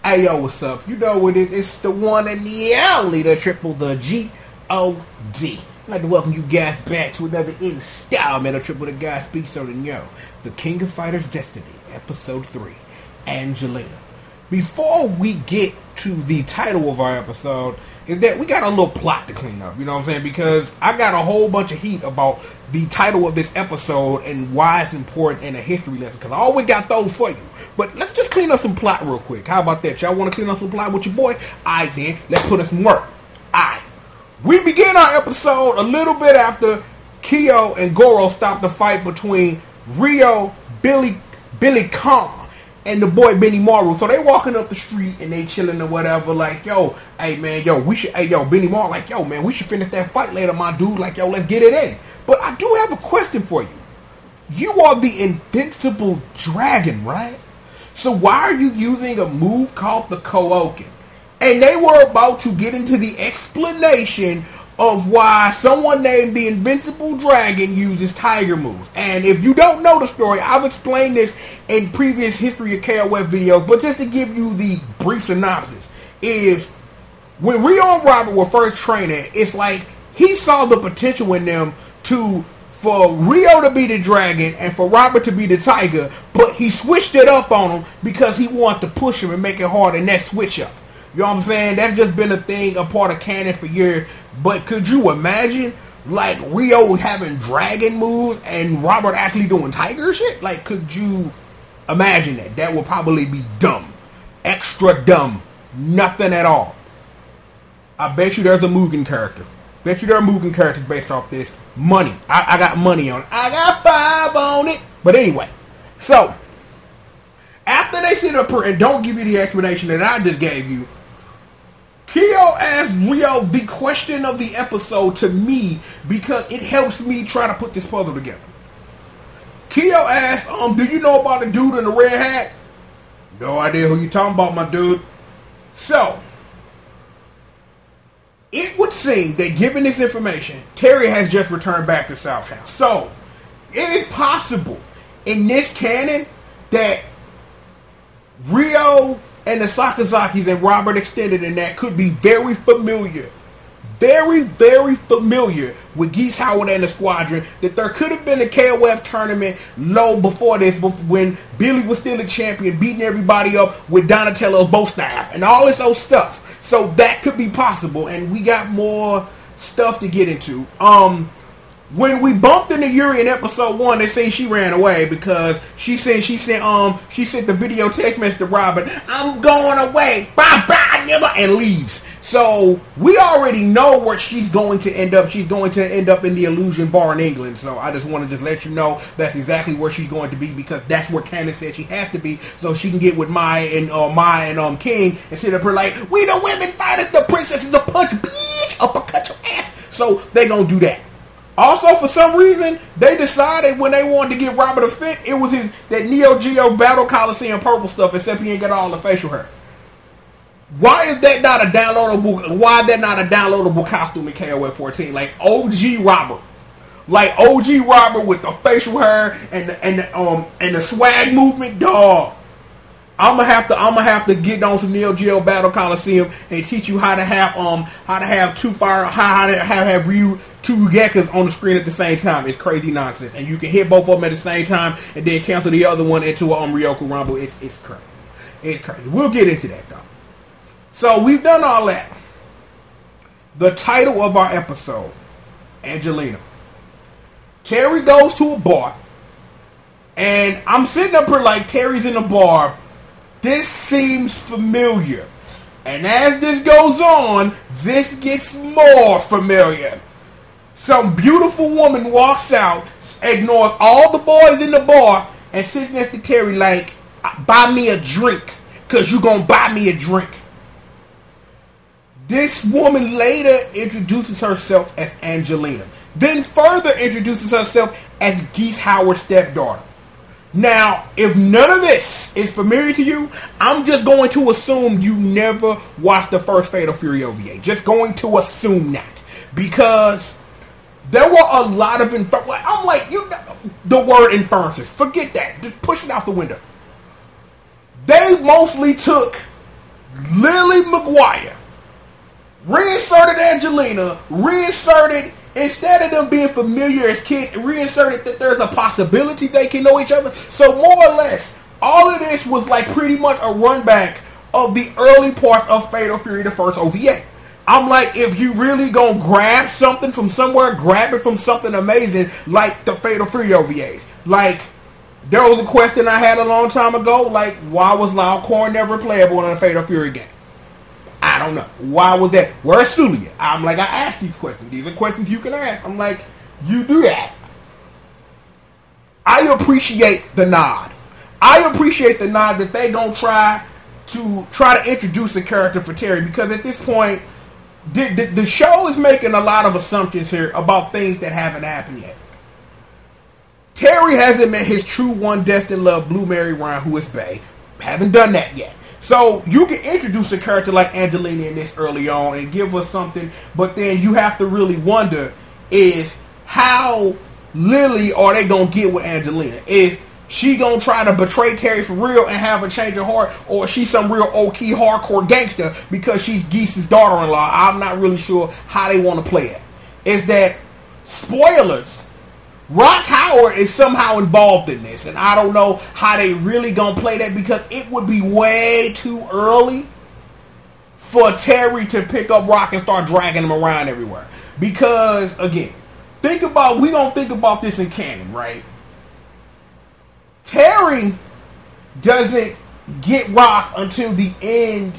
Hey yo, what's up? You know what it is? It's the one and the only, the triple, the G.O.D. I'd like to welcome you guys back to another installment of Triple the Guy Speaks on the Yo, The King of Fighters Destiny, Episode 3, Angelina. Before we get to the title of our episode, is that we got a little plot to clean up, you know what I'm saying? Because I got a whole bunch of heat about the title of this episode and why it's important in a history lesson, because I always got those for you. But let's just clean up some plot real quick. How about that? Y'all want to clean up some plot with your boy? Alright then, let's put in some work. Alright. We begin our episode a little bit after Kyo and Goro stopped the fight between Rio, Billy Khan, and the boy Benny Maru. So they walking up the street and they chilling or whatever, like, yo, hey man, yo, we should, hey yo, Benny Maru, like, yo man, we should finish that fight later, my dude, like, yo, let's get it in. But I do have a question for you. You are the invincible dragon, right? So why are you using a move called the Koken? And they were about to get into the explanation of why someone named the Invincible Dragon uses tiger moves. And if you don't know the story, I've explained this in previous History of KOF videos, but just to give you the brief synopsis, is when Rio and Robert were first training, it's like he saw the potential in them for Rio to be the dragon and for Robert to be the tiger, but he switched it up on him because he wanted to push him and make it hard, and that switch up. You know what I'm saying? That's just been a thing, a part of canon for years. But could you imagine, like, Rio having dragon moves and Robert actually doing tiger shit? Like, could you imagine that? That would probably be dumb. Extra dumb. Nothing at all. I bet you there's a Mugen character. Bet you there are Mugen characters based off this. Money. I got money on it. I got 5 on it. But anyway, so after they sit up here and don't give you the explanation that I just gave you, Kyo asked Rio the question of the episode to me because it helps me try to put this puzzle together. Kyo asked, do you know about the dude in the red hat? No idea who you talking about, my dude. So it would seem that given this information, Terry has just returned back to South House. So it is possible in this canon that Rio and the Sakazakis and Robert Extended and that could be very familiar. Very, very familiar with Geese Howard and the squadron. That there could have been a KOF tournament low before this, when Billy was still a champion, beating everybody up with Donatello's bow staff and all this old stuff. So that could be possible, and we got more stuff to get into. When we bumped into Yuri in episode 1, they say she ran away because she sent the video text message to Robert, I'm going away, bye bye nigga, and leaves. So we already know where she's going to end up. She's going to end up in the Illusion Bar in England. So I just want to just let you know that's exactly where she's going to be, because that's where Candace said she has to be, so she can get with Maya and King and sit up here like, we the women fighters, the princess is a punch, bitch, uppercut your ass. So they gonna do that. Also, for some reason, they decided when they wanted to give Robert a fit, it was that Neo Geo Battle Coliseum purple stuff, except he ain't got all the facial hair. Why is that not a downloadable? Why is that not a downloadable costume in KOF 14? Like OG Robert, with the facial hair and the swag movement, dog. I'm gonna have to get on some Neo Geo Battle Coliseum and teach you how to have Ryu 2 Gekkas on the screen at the same time. It's crazy nonsense, and you can hit both of them at the same time and then cancel the other one into a Ryoku Rumble. It's crazy. It's crazy. We'll get into that though. So we've done all that. The title of our episode, Angelina. Terry goes to a bar, and I'm sitting up here like, Terry's in a bar. This seems familiar. And as this goes on, this gets more familiar. Some beautiful woman walks out, ignores all the boys in the bar, and sits next to Terry like, buy me a drink, because you going to buy me a drink. This woman later introduces herself as Angelina. Then further introduces herself as Geese Howard's stepdaughter. Now, if none of this is familiar to you, I'm just going to assume you never watched the first Fatal Fury OVA. Just going to assume that. Because there were a lot of I'm like, the word inferences. Forget that. Just push it out the window. They mostly took Lily McGuire reinserted Angelina, instead of them being familiar as kids, reinserted that there's a possibility they can know each other. So more or less, all of this was like pretty much a run back of the early parts of Fatal Fury, the first OVA. I'm like, if you really gonna grab something from somewhere, grab it from something amazing like the Fatal Fury OVAs. Like, there was a question I had a long time ago, like, why was Loudcorn never playable in a Fatal Fury game? I don't know. Why was that? Where's Sulia? I'm like, I ask these questions. These are questions you can ask. I'm like, you do that. I appreciate the nod. I appreciate the nod that they gonna try to introduce a character for Terry, because at this point, the show is making a lot of assumptions here about things that haven't happened yet. Terry hasn't met his true one destined love, Blue Mary Ryan, who is Bae. Hasn't done that yet. So you can introduce a character like Angelina in this early on and give us something, but then you have to really wonder is how Lily are they going to get with Angelina? Is she going to try to betray Terry for real and have a change of heart, or is she some real old-key hardcore gangster because she's Geese's daughter-in-law? I'm not really sure how they want to play it. Is that, spoilers, Rock Howard is somehow involved in this, and I don't know how they really gonna play that, because it would be way too early for Terry to pick up Rock and start dragging him around everywhere. Because, again, we gonna think about this in canon, right? Terry doesn't get Rock until the end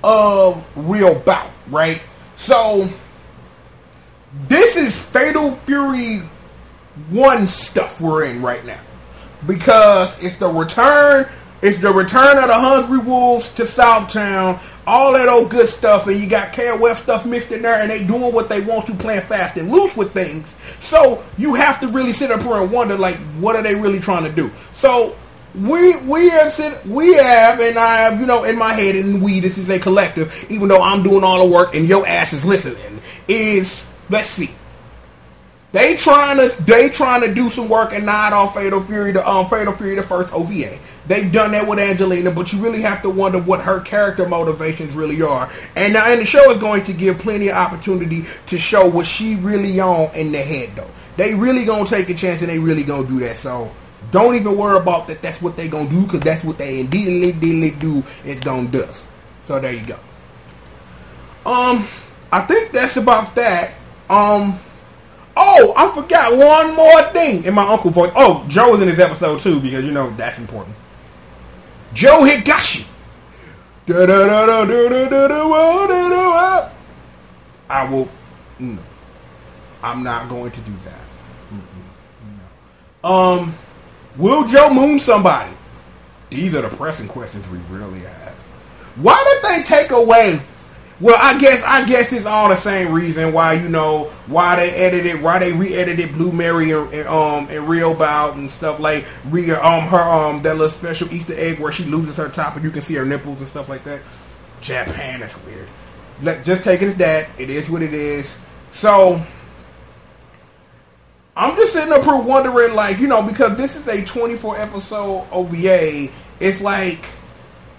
of Real Bout, right? So, this is Fatal Fury 1 stuff we're in right now, because it's the return of the Hungry Wolves to Southtown, all that old good stuff, and you got KOF stuff mixed in there, and they doing what they want to, playing fast and loose with things. So you have to really sit up here and wonder, like, what are they really trying to do? So we have, and I have, in my head, and this is a collective, even though I'm doing all the work and your ass is listening, is, let's see. They trying to do some work and nod off Fatal Fury, the first OVA. They've done that with Angelina, but you really have to wonder what her character motivations really are. And the show is going to give plenty of opportunity to show what she really on in the head, though. They really gonna take a chance, and they really gonna do that. So don't even worry about that. That's what they gonna do, because that's what they indeed do. Is gonna do. So there you go. I think that's about that. Oh, I forgot one more thing in my uncle voice. Oh, Joe was in this episode too, because that's important. Joe Higashi. I will. No, I'm not going to do that. No. Will Joe moon somebody? These are the pressing questions we really have. Why did they take away? Well, I guess it's all the same reason why why they re-edited Blue Mary and Real Bout and stuff, like her that little special Easter egg where she loses her top and you can see her nipples and stuff like that. Japan, that's weird. Just take it as that. It is what it is. So I'm just sitting up here wondering, like, because this is a 24 episode OVA, it's like,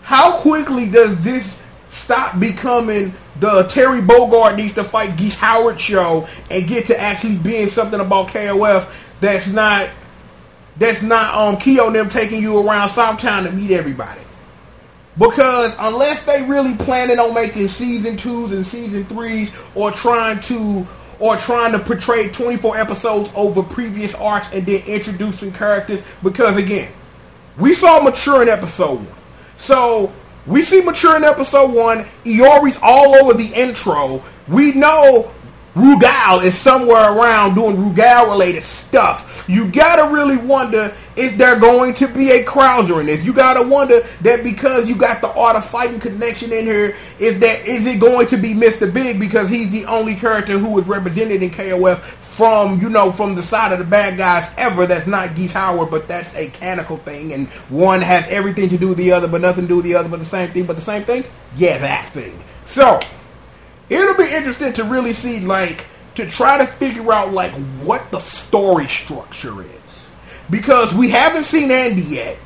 how quickly does this stop becoming the Terry Bogard needs to fight Geese Howard show and get to actually being something about KOF that's not Keo and them taking you around Southtown to meet everybody? Because unless they really planning on making season 2s and season 3s, or trying to portray 24 episodes over previous arcs and then introducing characters, because again, we saw Mature in episode 1. So we see Mature in episode 1. Iori's all over the intro. We know Rugal is somewhere around doing Rugal-related stuff. You gotta really wonder, is there going to be a Krauser in this? You gotta wonder that, because you got the Art of Fighting connection in here, is it going to be Mr. Big, because he's the only character who is represented in KOF from the side of the bad guys ever that's not Geese Howard, but that's a canonical thing, and one has everything to do with the other, but nothing to do with the other, but the same thing? Yeah, that thing. So it'll be interesting to really see, like, to try to figure out, like, what the story structure is. Because we haven't seen Andy yet.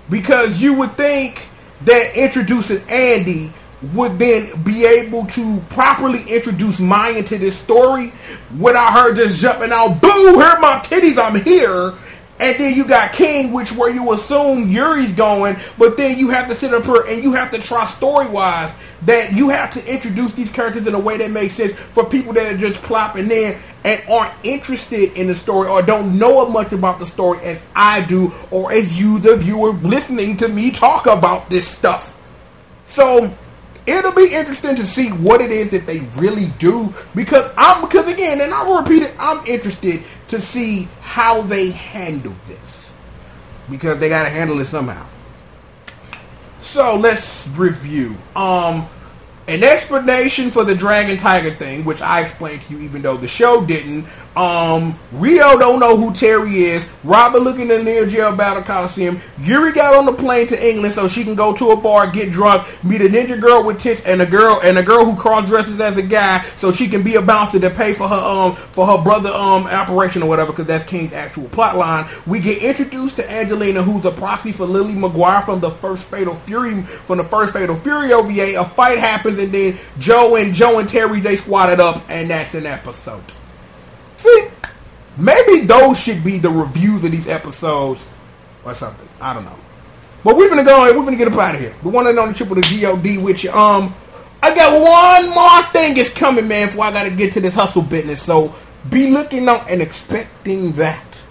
Because you would think that introducing Andy would then be able to properly introduce Maya to this story without her just jumping out, boo, here are my titties, I'm here. And then you got King, which where you assume Yuri's going, but then you have to sit up here and you have to try story-wise that you have to introduce these characters in a way that makes sense for people that are just plopping in and aren't interested in the story or don't know much about the story as I do or as you, the viewer, listening to me talk about this stuff. So it'll be interesting to see what it is that they really do because again, and I will repeat it, I'm interested to see how they handle this because they got to handle it somehow. So let's review. An explanation for the Dragon Tiger thing, which I explained to you even though the show didn't. Rio don't know who Terry is. Robert looking in the Neo Geo Battle Coliseum. Yuri got on the plane to England so she can go to a bar, get drunk, meet a ninja girl with tits and a girl who cross dresses as a guy so she can be a bouncer to pay for her brother operation or whatever because that's King's actual plot line. We get introduced to Angelina, who's a proxy for Lily McGuire from the first Fatal Fury OVA. A fight happens and then Joe and Terry they squatted up and that's an episode. See, maybe those should be the reviews of these episodes or something. I don't know. But we're gonna go and we're gonna get up out of here. The one and only triple the G.O.D. with you. I got one more thing is coming, man, before I gotta get to this hustle business. So be looking out and expecting that.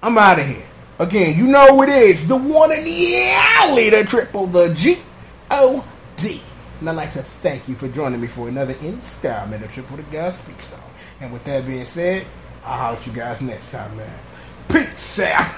I'm out of here. Again, you know who it is. The one and the only the triple the G.O.D. And I'd like to thank you for joining me for another installment of Triple the God Speaks On. And with that being said, I'll holler at you guys next time, man. Peace out.